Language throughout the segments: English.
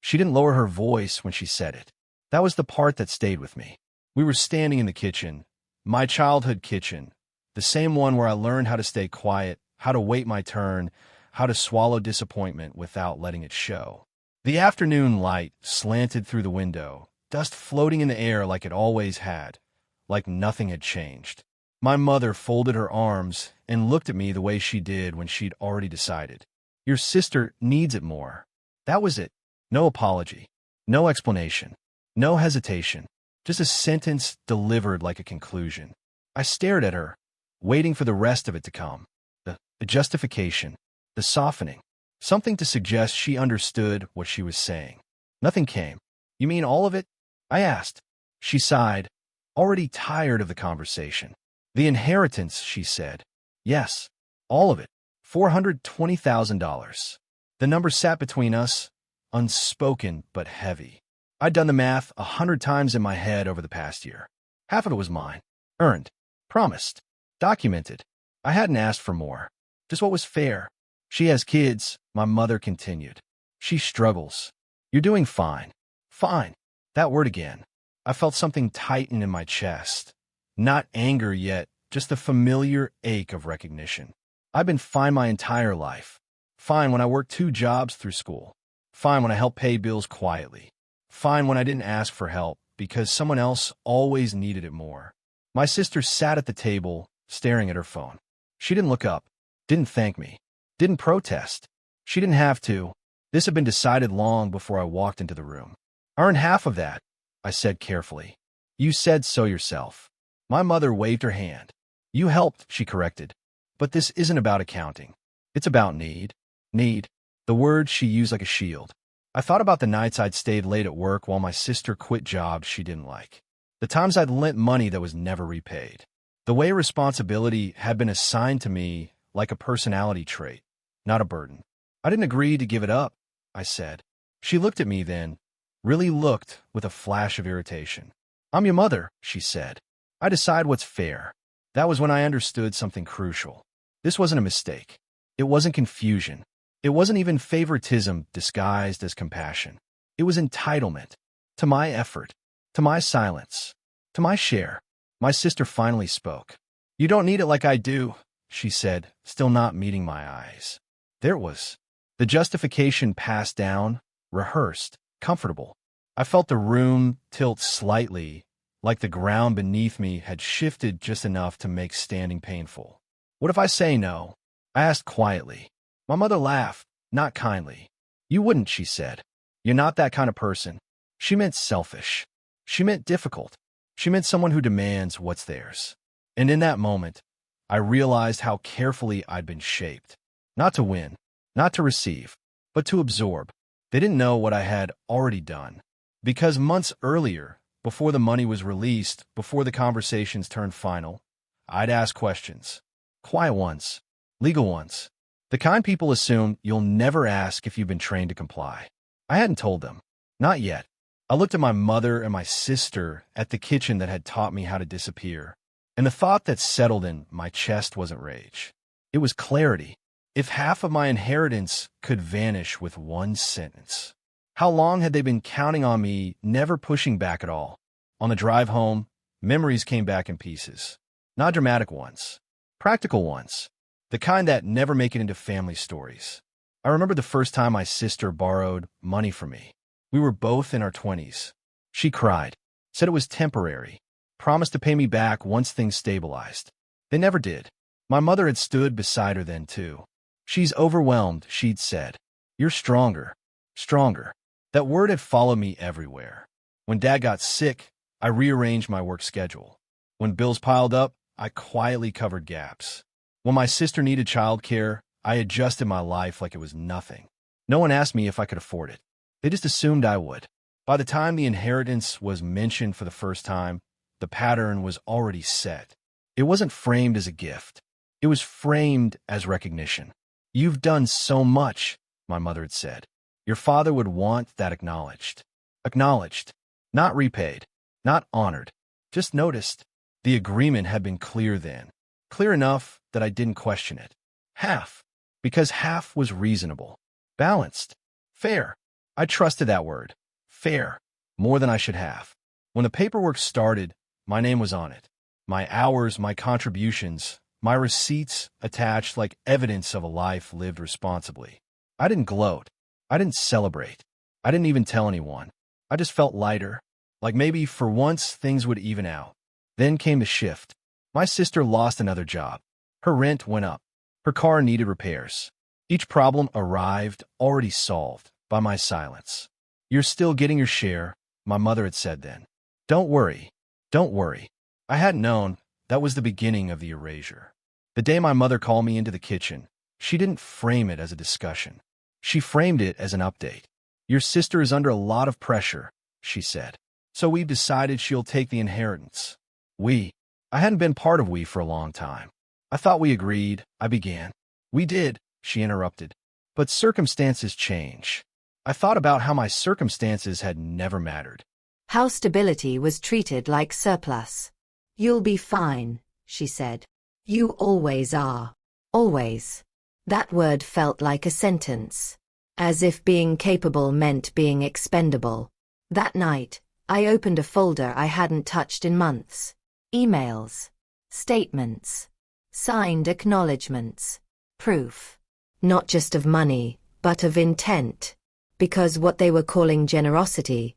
She didn't lower her voice when she said it. That was the part that stayed with me. We were standing in the kitchen, my childhood kitchen, the same one where I learned how to stay quiet, how to wait my turn, how to swallow disappointment without letting it show. The afternoon light slanted through the window, dust floating in the air like it always had, like nothing had changed. My mother folded her arms and looked at me the way she did when she'd already decided. Your sister needs it more. That was it. No apology, no explanation, no hesitation, just a sentence delivered like a conclusion. I stared at her, waiting for the rest of it to come. The justification, the softening, something to suggest she understood what she was saying. Nothing came. You mean all of it? I asked. She sighed, already tired of the conversation. The inheritance, she said. Yes, all of it. $420,000. The number sat between us, unspoken but heavy. I'd done the math 100 times in my head over the past year. Half of it was mine. Earned. Promised. Documented. I hadn't asked for more. Just what was fair. She has kids, my mother continued. She struggles. You're doing fine. Fine. That word again. I felt something tighten in my chest. Not anger yet, just the familiar ache of recognition. I've been fine my entire life. Fine when I worked 2 jobs through school. Fine when I helped pay bills quietly. Fine when I didn't ask for help because someone else always needed it more. My sister sat at the table, staring at her phone. She didn't look up, didn't thank me, didn't protest. She didn't have to. This had been decided long before I walked into the room. Earn half of that, I said carefully. You said so yourself. My mother waved her hand. You helped, she corrected. But this isn't about accounting. It's about need. Need. The word she used like a shield. I thought about the nights I'd stayed late at work while my sister quit jobs she didn't like. The times I'd lent money that was never repaid. The way responsibility had been assigned to me like a personality trait, not a burden. I didn't agree to give it up, I said. She looked at me then, really looked with a flash of irritation. I'm your mother, she said. I decide what's fair. That was when I understood something crucial. This wasn't a mistake. It wasn't confusion. It wasn't even favoritism disguised as compassion. It was entitlement. To my effort. To my silence. To my share. My sister finally spoke. You don't need it like I do, she said, still not meeting my eyes. There it was. The justification passed down, rehearsed, comfortable. I felt the room tilt slightly, like the ground beneath me had shifted just enough to make standing painful. What if I say no? I asked quietly. My mother laughed, not kindly. You wouldn't, she said. You're not that kind of person. She meant selfish. She meant difficult. She meant someone who demands what's theirs. And in that moment, I realized how carefully I'd been shaped. Not to win, not to receive, but to absorb. They didn't know what I had already done. Because months earlier, before the money was released, before the conversations turned final, I'd ask questions. Quiet ones. Legal ones. The kind people assume you'll never ask if you've been trained to comply. I hadn't told them. Not yet. I looked at my mother and my sister at the kitchen that had taught me how to disappear, and the thought that settled in my chest wasn't rage. It was clarity. If half of my inheritance could vanish with one sentence. How long had they been counting on me, never pushing back at all? On the drive home, memories came back in pieces. Not dramatic ones. Practical ones. The kind that never make it into family stories. I remember the first time my sister borrowed money from me. We were both in our 20s. She cried, said it was temporary, promised to pay me back once things stabilized. They never did. My mother had stood beside her then, too. She's overwhelmed, she'd said. You're stronger. Stronger. That word had followed me everywhere. When Dad got sick, I rearranged my work schedule. When bills piled up, I quietly covered gaps. When my sister needed childcare, I adjusted my life like it was nothing. No one asked me if I could afford it. They just assumed I would. By the time the inheritance was mentioned for the first time, the pattern was already set. It wasn't framed as a gift. It was framed as recognition. You've done so much, my mother had said. Your father would want that acknowledged. Acknowledged. Not repaid. Not honored. Just noticed. The agreement had been clear then. Clear enough that I didn't question it. Half. Because half was reasonable. Balanced. Fair. I trusted that word. Fair. More than I should have. When the paperwork started, my name was on it. My hours, my contributions, my receipts attached like evidence of a life lived responsibly. I didn't gloat. I didn't celebrate. I didn't even tell anyone. I just felt lighter, like maybe for once things would even out. Then came the shift. My sister lost another job. Her rent went up. Her car needed repairs. Each problem arrived already solved by my silence. You're still getting your share, my mother had said then. Don't worry. Don't worry. I hadn't known that was the beginning of the erasure. The day my mother called me into the kitchen, she didn't frame it as a discussion. She framed it as an update. Your sister is under a lot of pressure, she said. So we've decided she'll take the inheritance. I hadn't been part of we for a long time. I thought we agreed, I began. We did, she interrupted. But circumstances change. I thought about how my circumstances had never mattered. How stability was treated like surplus. You'll be fine, she said. You always are. Always. That word felt like a sentence. As if being capable meant being expendable. That night, I opened a folder I hadn't touched in months. Emails. Statements. Signed acknowledgements. Proof. Not just of money, but of intent. Because what they were calling generosity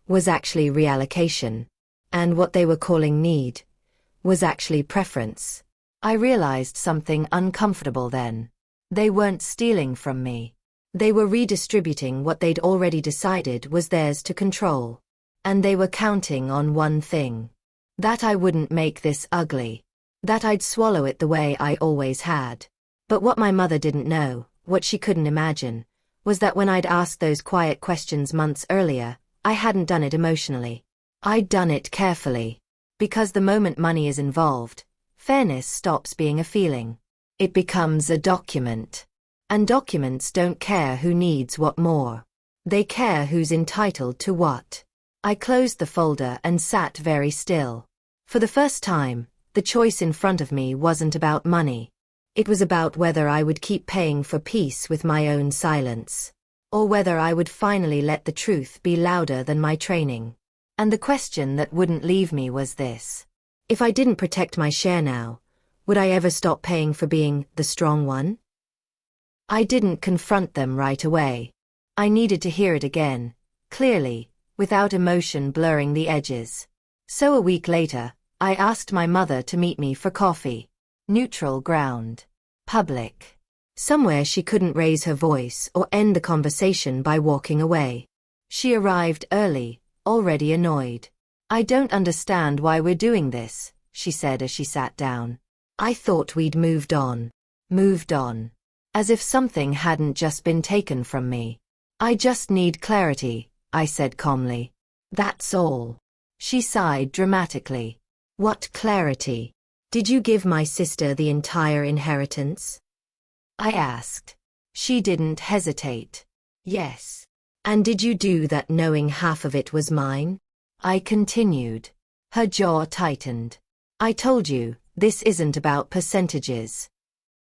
was actually reallocation. And what they were calling need was actually preference. I realized something uncomfortable then. They weren't stealing from me. They were redistributing what they'd already decided was theirs to control. And they were counting on one thing. That I wouldn't make this ugly. That I'd swallow it the way I always had. But what my mother didn't know, what she couldn't imagine, was that when I'd asked those quiet questions months earlier, I hadn't done it emotionally. I'd done it carefully. Because the moment money is involved, fairness stops being a feeling. It becomes a document. And documents don't care who needs what more. They care who's entitled to what. I closed the folder and sat very still. For the first time, the choice in front of me wasn't about money. It was about whether I would keep paying for peace with my own silence. Or whether I would finally let the truth be louder than my training. And the question that wouldn't leave me was this. If I didn't protect my share now, would I ever stop paying for being the strong one? I didn't confront them right away. I needed to hear it again, clearly, without emotion blurring the edges. So a week later, I asked my mother to meet me for coffee. Neutral ground. Public. Somewhere she couldn't raise her voice or end the conversation by walking away. She arrived early, already annoyed. I don't understand why we're doing this, she said as she sat down. I thought we'd moved on. Moved on. As if something hadn't just been taken from me. I just need clarity, I said calmly. That's all. She sighed dramatically. What clarity? Did you give my sister the entire inheritance? I asked. She didn't hesitate. Yes. And did you do that knowing half of it was mine? I continued. Her jaw tightened. I told you, this isn't about percentages.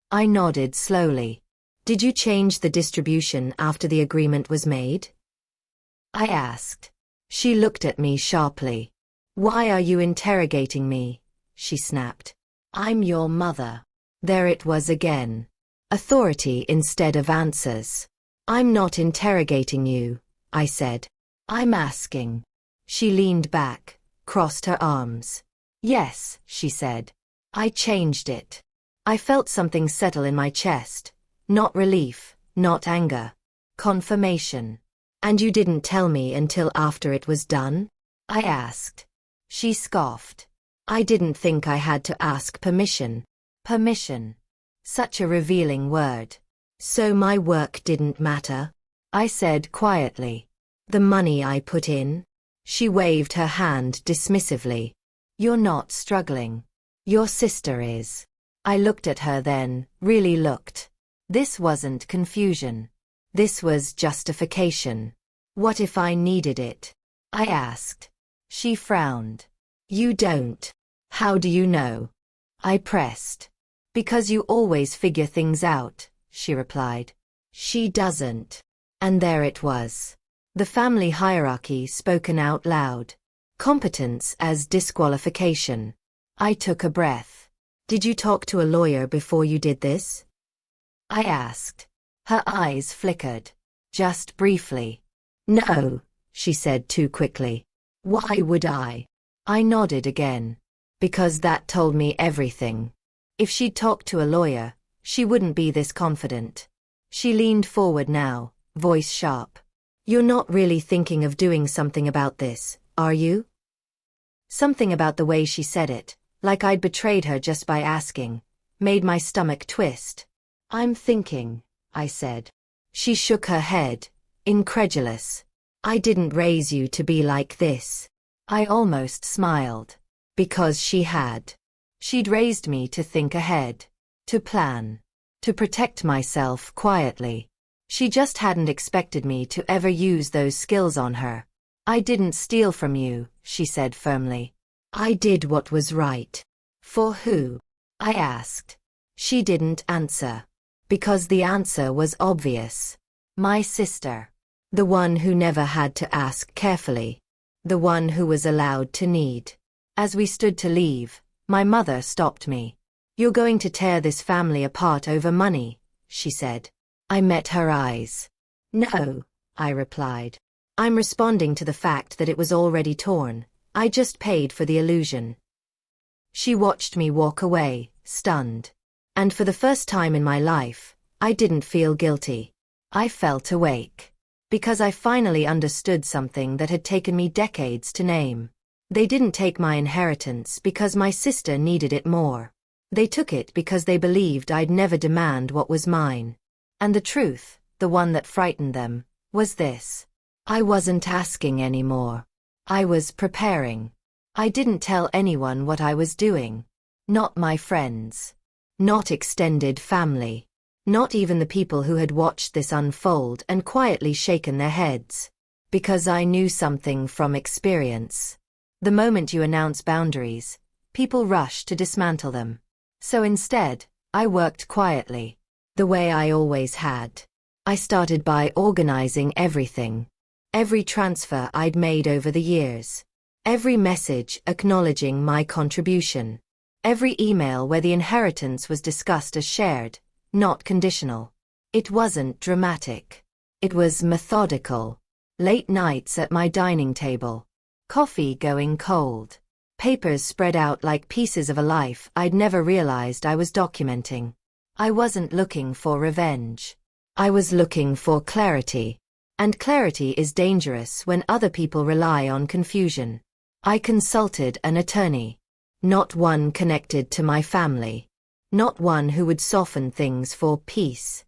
I nodded slowly. Did you change the distribution after the agreement was made? I asked. She looked at me sharply. Why are you interrogating me? She snapped. I'm your mother. There it was again. Authority instead of answers. I'm not interrogating you, I said. I'm asking. She leaned back, crossed her arms. Yes, she said. I changed it. I felt something settle in my chest. Not relief, not anger. Confirmation. And you didn't tell me until after it was done? I asked. She scoffed. I didn't think I had to ask permission. Permission. Such a revealing word. So my work didn't matter? I said quietly. The money I put in? She waved her hand dismissively. You're not struggling. Your sister is. I looked at her then, really looked. This wasn't confusion. This was justification. What if I needed it? I asked. She frowned. You don't. How do you know? I pressed. Because you always figure things out, she replied. She doesn't. And there it was. The family hierarchy spoken out loud. Competence as disqualification. I took a breath. Did you talk to a lawyer before you did this? I asked. Her eyes flickered. Just briefly. No, she said too quickly. Why would I? I nodded again. Because that told me everything. If she'd talked to a lawyer, she wouldn't be this confident. She leaned forward now, voice sharp. You're not really thinking of doing something about this, are you? Something about the way she said it, like I'd betrayed her just by asking, made my stomach twist. I'm thinking, I said. She shook her head, incredulous. I didn't raise you to be like this. I almost smiled. Because she had. She'd raised me to think ahead. To plan. To protect myself quietly. She just hadn't expected me to ever use those skills on her. I didn't steal from you, she said firmly. I did what was right. For who? I asked. She didn't answer. Because the answer was obvious. My sister. The one who never had to ask carefully. The one who was allowed to need. As we stood to leave, my mother stopped me. You're going to tear this family apart over money, she said. I met her eyes. No, I replied. I'm responding to the fact that it was already torn. I just paid for the illusion. She watched me walk away, stunned. And for the first time in my life, I didn't feel guilty. I felt awake. Because I finally understood something that had taken me decades to name. They didn't take my inheritance because my sister needed it more. They took it because they believed I'd never demand what was mine. And the truth, the one that frightened them, was this. I wasn't asking anymore. I was preparing. I didn't tell anyone what I was doing. Not my friends. Not extended family. Not even the people who had watched this unfold and quietly shaken their heads. Because I knew something from experience. The moment you announce boundaries, people rush to dismantle them. So instead, I worked quietly, the way I always had. I started by organizing everything. Every transfer I'd made over the years. Every message acknowledging my contribution. Every email where the inheritance was discussed as shared, not conditional. It wasn't dramatic. It was methodical. Late nights at my dining table. Coffee going cold. Papers spread out like pieces of a life I'd never realized I was documenting. I wasn't looking for revenge. I was looking for clarity. And clarity is dangerous when other people rely on confusion. I consulted an attorney. Not one connected to my family. Not one who would soften things for peace.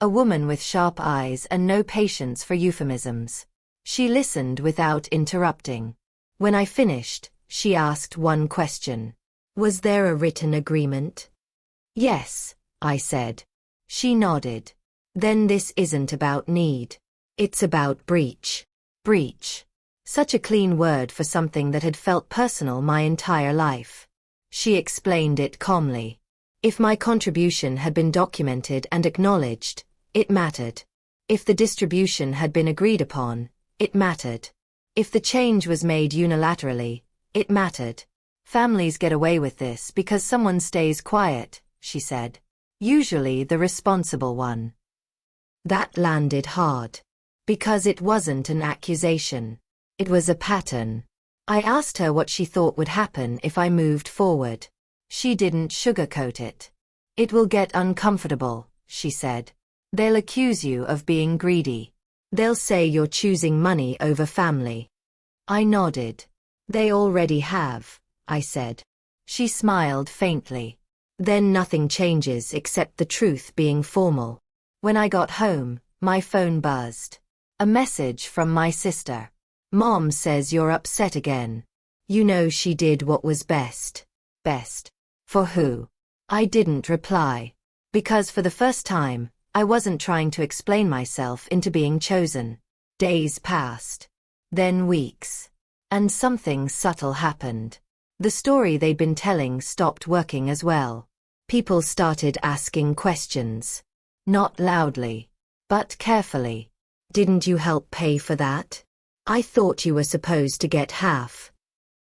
A woman with sharp eyes and no patience for euphemisms. She listened without interrupting. When I finished, she asked one question. Was there a written agreement? Yes, I said. She nodded. Then this isn't about need. It's about breach. Breach. Such a clean word for something that had felt personal my entire life. She explained it calmly. If my contribution had been documented and acknowledged, it mattered. If the distribution had been agreed upon, it mattered. If the change was made unilaterally, it mattered. Families get away with this because someone stays quiet, she said. Usually the responsible one. That landed hard. Because it wasn't an accusation. It was a pattern. I asked her what she thought would happen if I moved forward. She didn't sugarcoat it. It will get uncomfortable, she said. They'll accuse you of being greedy. They'll say you're choosing money over family. I nodded. They already have, I said. She smiled faintly. Then nothing changes except the truth being formal. When I got home, my phone buzzed. A message from my sister. Mom says you're upset again. You know she did what was best. Best. For who? I didn't reply. Because for the first time, I wasn't trying to explain myself into being chosen. Days passed. Then weeks. And something subtle happened. The story they'd been telling stopped working as well. People started asking questions. Not loudly. But carefully. Didn't you help pay for that? I thought you were supposed to get half.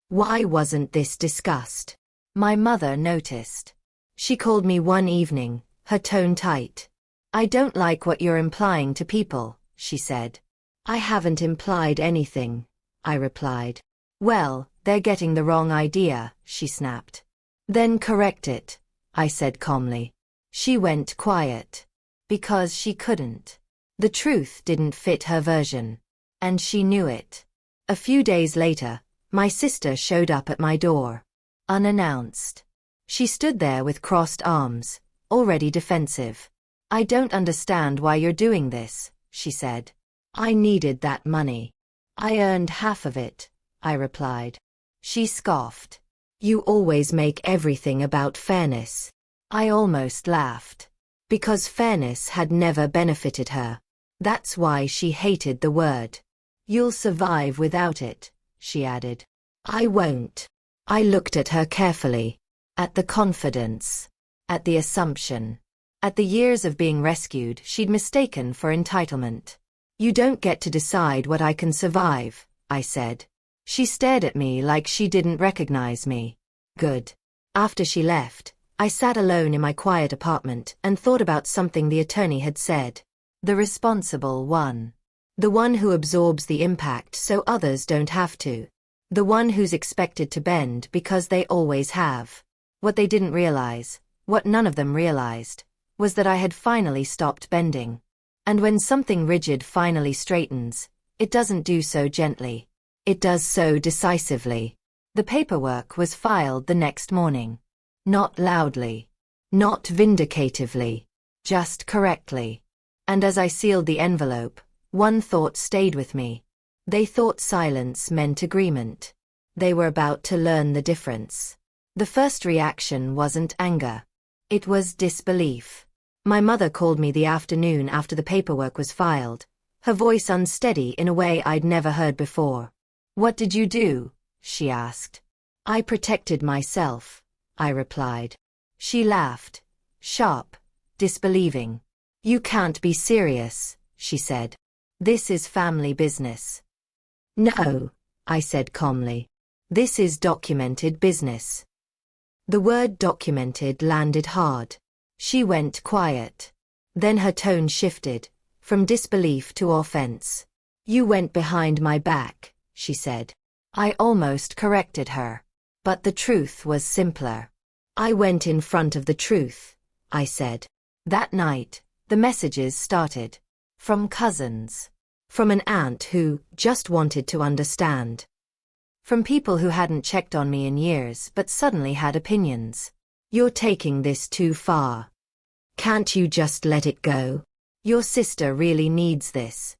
Why wasn't this discussed? My mother noticed. She called me one evening, her tone tight. I don't like what you're implying to people, she said. I haven't implied anything, I replied. Well, they're getting the wrong idea, she snapped. Then correct it, I said calmly. She went quiet. Because she couldn't. The truth didn't fit her version. And she knew it. A few days later, my sister showed up at my door. Unannounced. She stood there with crossed arms, already defensive. I don't understand why you're doing this, she said. I needed that money. I earned half of it, I replied. She scoffed. You always make everything about fairness. I almost laughed. Because fairness had never benefited her. That's why she hated the word. You'll survive without it, she added. I won't. I looked at her carefully. At the confidence. At the assumption. At the years of being rescued she'd mistaken for entitlement. You don't get to decide what I can survive, I said. She stared at me like she didn't recognize me. Good. After she left, I sat alone in my quiet apartment and thought about something the attorney had said. The responsible one. The one who absorbs the impact so others don't have to. The one who's expected to bend because they always have. What they didn't realize, what none of them realized, was that I had finally stopped bending. And when something rigid finally straightens, it doesn't do so gently. It does so decisively. The paperwork was filed the next morning. Not loudly. Not vindicatively. Just correctly. And as I sealed the envelope, one thought stayed with me. They thought silence meant agreement. They were about to learn the difference. The first reaction wasn't anger. It was disbelief. My mother called me the afternoon after the paperwork was filed, her voice unsteady in a way I'd never heard before. What did you do? She asked. I protected myself, I replied. She laughed. Sharp. Disbelieving. You can't be serious, she said. This is family business. No, I said calmly. This is documented business. The word documented landed hard. She went quiet. Then her tone shifted, from disbelief to offense. You went behind my back, she said. I almost corrected her. But the truth was simpler. I went in front of the truth, I said. That night, the messages started. From cousins. From an aunt who just wanted to understand. From people who hadn't checked on me in years but suddenly had opinions. You're taking this too far. Can't you just let it go? Your sister really needs this.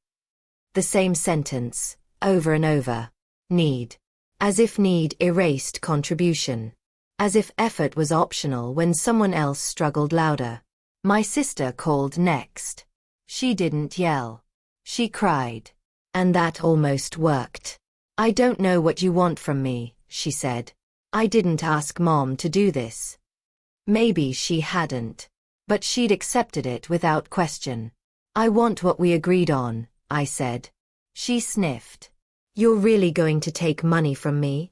The same sentence, over and over. Need. As if need erased contribution. As if effort was optional when someone else struggled louder. My sister called next. She didn't yell. She cried. And that almost worked. I don't know what you want from me, she said. I didn't ask Mom to do this. Maybe she hadn't. But she'd accepted it without question. I want what we agreed on, I said. She sniffed. You're really going to take money from me?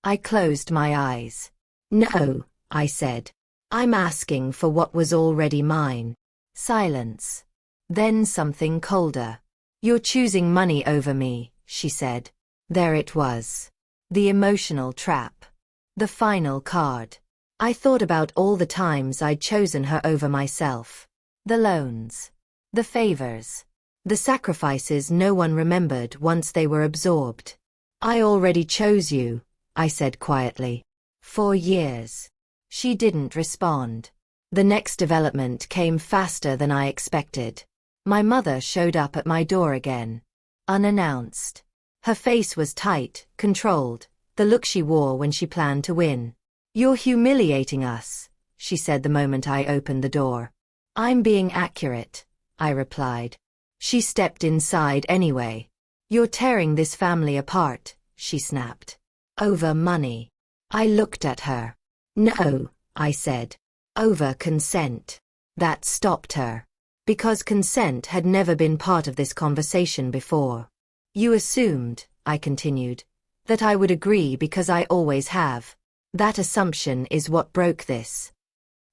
I closed my eyes. No, I said. I'm asking for what was already mine. Silence. Then something colder. You're choosing money over me, she said. There it was. The emotional trap. The final card. I thought about all the times I'd chosen her over myself. The loans. The favors. The sacrifices no one remembered once they were absorbed. I already chose you, I said quietly. For years. She didn't respond. The next development came faster than I expected. My mother showed up at my door again. Unannounced. Her face was tight, controlled, the look she wore when she planned to win. You're humiliating us, she said the moment I opened the door. I'm being accurate, I replied. She stepped inside anyway. You're tearing this family apart, she snapped. Over money. I looked at her. No, I said. Over consent. That stopped her. because consent had never been part of this conversation before. You assumed, I continued, that I would agree because I always have. That assumption is what broke this.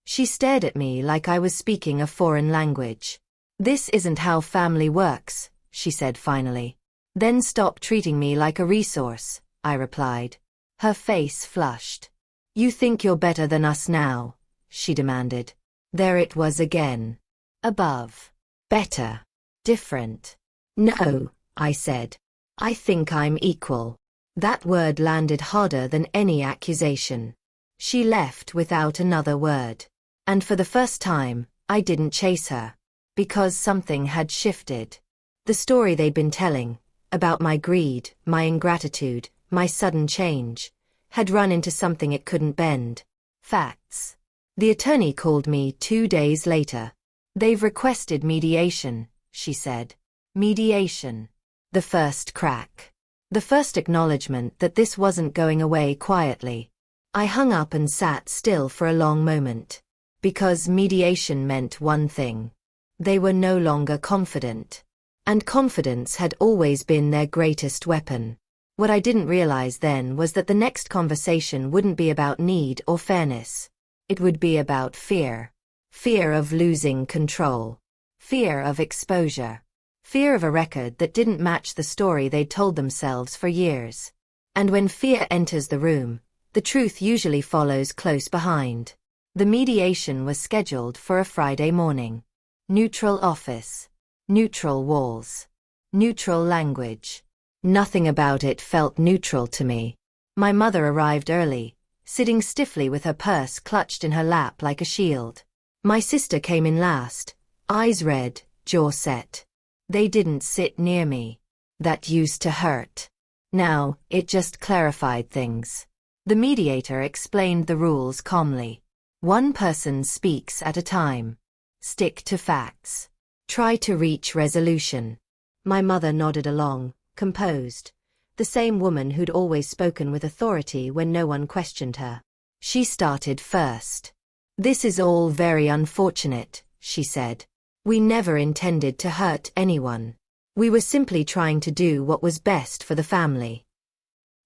She stared at me like I was speaking a foreign language. This isn't how family works, she said finally. Then stop treating me like a resource, I replied. Her face flushed. You think you're better than us now, she demanded. There it was again. Above. Better. Different. No, I said. I think I'm equal. That word landed harder than any accusation. She left without another word. And for the first time, I didn't chase her. Because something had shifted. The story they'd been telling, about my greed, my ingratitude, my sudden change, had run into something it couldn't bend. Facts. The attorney called me 2 days later. They've requested mediation, she said. Mediation. The first crack. The first acknowledgement that this wasn't going away quietly. I hung up and sat still for a long moment. Because mediation meant one thing. They were no longer confident. And confidence had always been their greatest weapon. What I didn't realize then was that the next conversation wouldn't be about need or fairness. It would be about fear. Fear of losing control. Fear of exposure. Fear of a record that didn't match the story they'd told themselves for years. And when fear enters the room, the truth usually follows close behind. The mediation was scheduled for a Friday morning. Neutral office. Neutral walls. Neutral language. Nothing about it felt neutral to me. My mother arrived early, sitting stiffly with her purse clutched in her lap like a shield. My sister came in last, eyes red, jaw set. They didn't sit near me. That used to hurt. Now, it just clarified things. The mediator explained the rules calmly. One person speaks at a time. Stick to facts. Try to reach resolution. My mother nodded along, composed. The same woman who'd always spoken with authority when no one questioned her. She started first. This is all very unfortunate, she said. We never intended to hurt anyone. We were simply trying to do what was best for the family.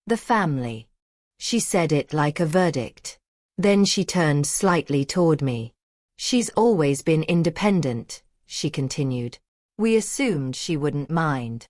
The family. She said it like a verdict. Then she turned slightly toward me. She's always been independent, she continued. We assumed she wouldn't mind.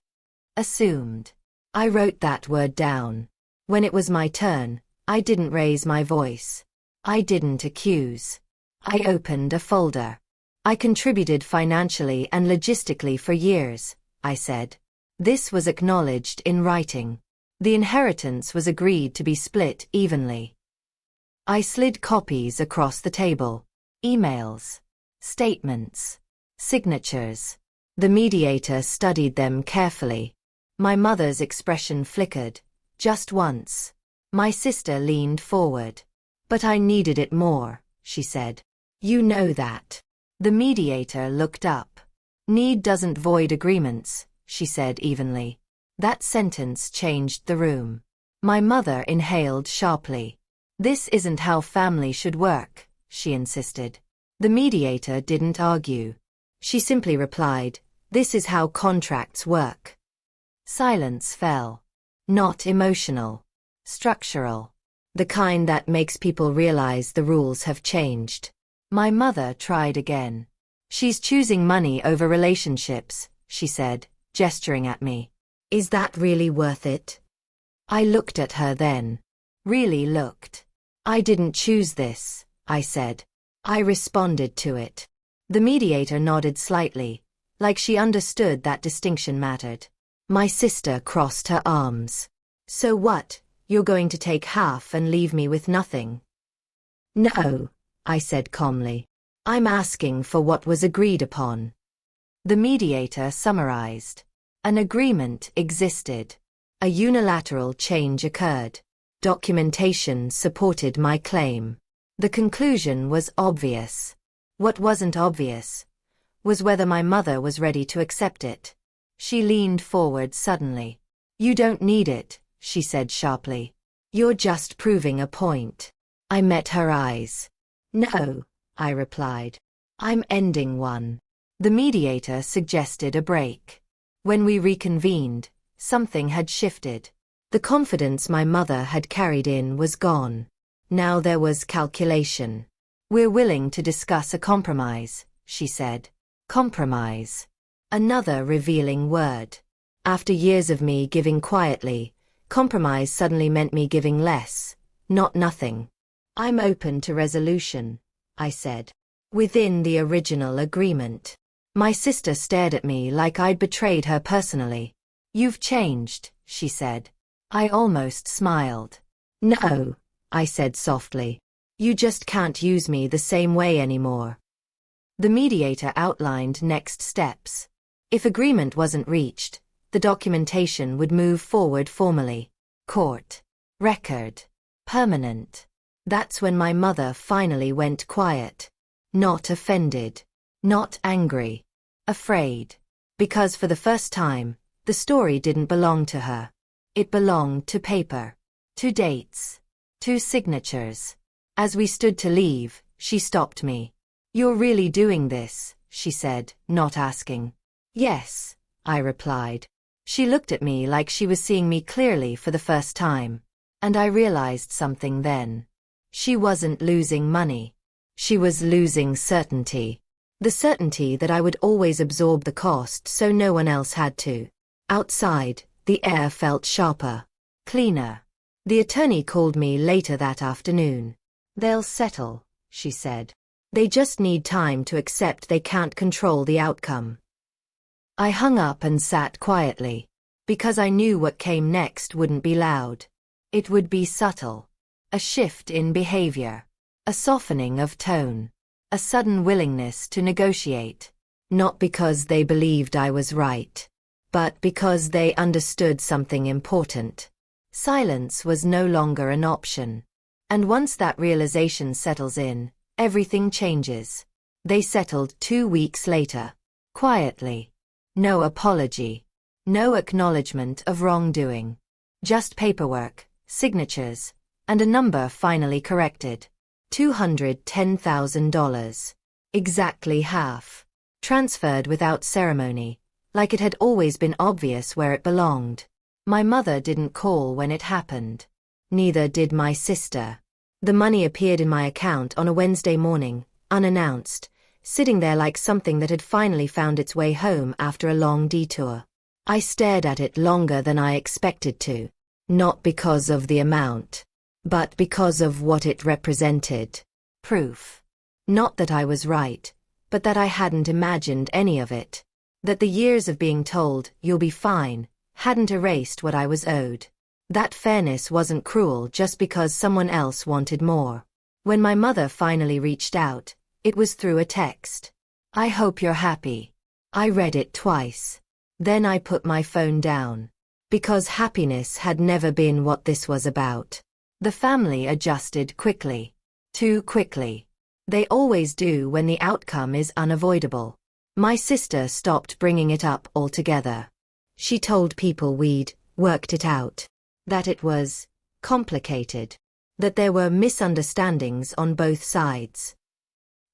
Assumed. I wrote that word down. When it was my turn, I didn't raise my voice. I didn't accuse. I opened a folder. I contributed financially and logistically for years, I said. This was acknowledged in writing. The inheritance was agreed to be split evenly. I slid copies across the table. Emails. Statements. Signatures. The mediator studied them carefully. My mother's expression flickered. Just once. My sister leaned forward. But I needed it more, she said. You know that. The mediator looked up. Need doesn't void agreements, she said evenly. That sentence changed the room. My mother inhaled sharply. This isn't how family should work, she insisted. The mediator didn't argue. She simply replied, this is how contracts work. Silence fell. Not emotional. Structural. The kind that makes people realize the rules have changed. My mother tried again. She's choosing money over relationships, she said, gesturing at me. Is that really worth it? I looked at her then. Really looked. I didn't choose this, I said. I responded to it. The mediator nodded slightly, like she understood that distinction mattered. My sister crossed her arms. So what, you're going to take half and leave me with nothing? No, I said calmly. I'm asking for what was agreed upon. The mediator summarized. An agreement existed. A unilateral change occurred. Documentation supported my claim. The conclusion was obvious. What wasn't obvious was whether my mother was ready to accept it. She leaned forward suddenly. You don't need it, she said sharply. You're just proving a point. I met her eyes. No, I replied. I'm ending one. The mediator suggested a break. When we reconvened, something had shifted. The confidence my mother had carried in was gone. Now there was calculation. "We're willing to discuss a compromise," she said. Compromise. Another revealing word. After years of me giving quietly, compromise suddenly meant me giving less, not nothing. "I'm open to resolution," I said. "Within the original agreement." My sister stared at me like I'd betrayed her personally. "You've changed," she said. I almost smiled. "No," I said softly. "You just can't use me the same way anymore." The mediator outlined next steps. If agreement wasn't reached, the documentation would move forward formally. Court. Record. Permanent. That's when my mother finally went quiet. Not offended. Not angry. Afraid. Because for the first time, the story didn't belong to her. It belonged to paper. To dates. To signatures. As we stood to leave, she stopped me. "You're really doing this?" she said, not asking. "Yes," I replied. She looked at me like she was seeing me clearly for the first time. And I realized something then. She wasn't losing money. She was losing certainty. The certainty that I would always absorb the cost so no one else had to. Outside, the air felt sharper. Cleaner. The attorney called me later that afternoon. "They'll settle," she said. "They just need time to accept they can't control the outcome." I hung up and sat quietly. Because I knew what came next wouldn't be loud. It would be subtle. A shift in behavior. A softening of tone. A sudden willingness to negotiate. Not because they believed I was right, but because they understood something important. Silence was no longer an option. And once that realization settles in, everything changes. They settled 2 weeks later. Quietly. No apology. No acknowledgement of wrongdoing. Just paperwork, signatures, and a number finally corrected. $210,000. Exactly half. Transferred without ceremony, like it had always been obvious where it belonged. My mother didn't call when it happened. Neither did my sister. The money appeared in my account on a Wednesday morning, unannounced, sitting there like something that had finally found its way home after a long detour. I stared at it longer than I expected to. Not because of the amount, but because of what it represented. Proof. Not that I was right, but that I hadn't imagined any of it. That the years of being told, "You'll be fine," hadn't erased what I was owed. That fairness wasn't cruel just because someone else wanted more. When my mother finally reached out, it was through a text. "I hope you're happy." I read it twice. Then I put my phone down. Because happiness had never been what this was about. The family adjusted quickly. Too quickly. They always do when the outcome is unavoidable. My sister stopped bringing it up altogether. She told people we'd worked it out. That it was complicated. That there were misunderstandings on both sides.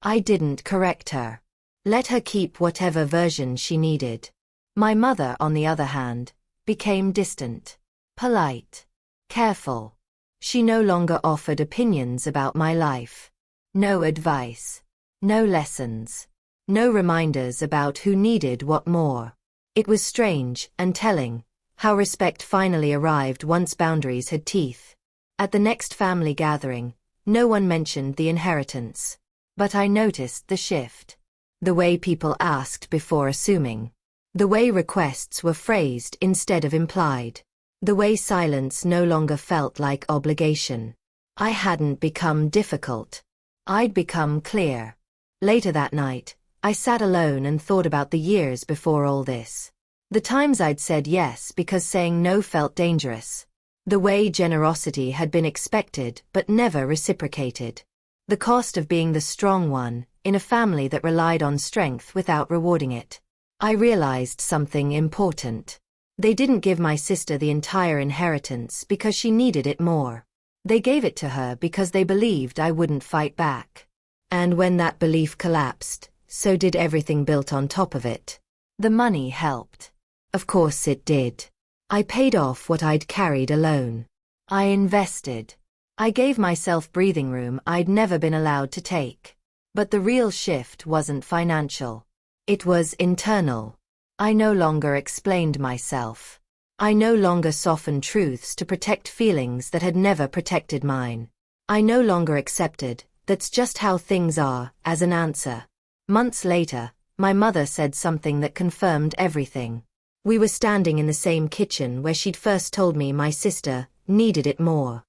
I didn't correct her. Let her keep whatever version she needed. My mother, on the other hand, became distant. Polite. Careful. She no longer offered opinions about my life. No advice. No lessons. No reminders about who needed what more. It was strange and telling how respect finally arrived once boundaries had teeth. At the next family gathering, no one mentioned the inheritance. But I noticed the shift. The way people asked before assuming. The way requests were phrased instead of implied. The way silence no longer felt like obligation. I hadn't become difficult. I'd become clear. Later that night, I sat alone and thought about the years before all this. The times I'd said yes because saying no felt dangerous. The way generosity had been expected but never reciprocated. The cost of being the strong one in a family that relied on strength without rewarding it. I realized something important. They didn't give my sister the entire inheritance because she needed it more. They gave it to her because they believed I wouldn't fight back. And when that belief collapsed, so did everything built on top of it. The money helped. Of course it did. I paid off what I'd carried alone. I invested. I gave myself breathing room I'd never been allowed to take. But the real shift wasn't financial. It was internal. I no longer explained myself. I no longer softened truths to protect feelings that had never protected mine. I no longer accepted, "That's just how things are," as an answer. Months later, my mother said something that confirmed everything. We were standing in the same kitchen where she'd first told me my sister needed it more.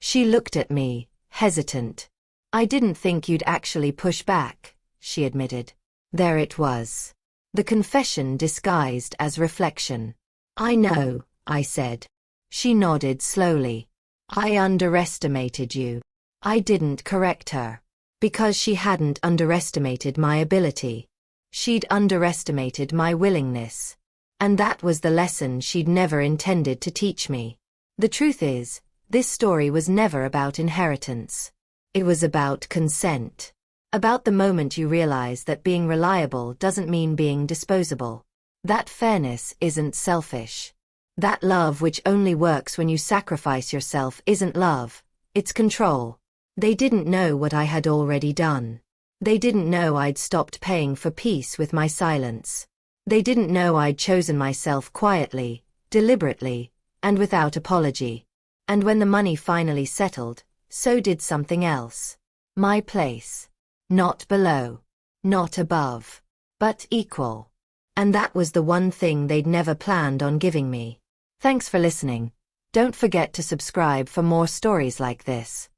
She looked at me, hesitant. "I didn't think you'd actually push back," she admitted. There it was. The confession disguised as reflection. "I know," I said. She nodded slowly. "I underestimated you." I didn't correct her. Because she hadn't underestimated my ability. She'd underestimated my willingness. And that was the lesson she'd never intended to teach me. The truth is, this story was never about inheritance. It was about consent. About the moment you realize that being reliable doesn't mean being disposable. That fairness isn't selfish. That love which only works when you sacrifice yourself isn't love, it's control. They didn't know what I had already done. They didn't know I'd stopped paying for peace with my silence. They didn't know I'd chosen myself quietly, deliberately, and without apology. And when the money finally settled, so did something else. My place. Not below. Not above. But equal. And that was the one thing they'd never planned on giving me. Thanks for listening. Don't forget to subscribe for more stories like this.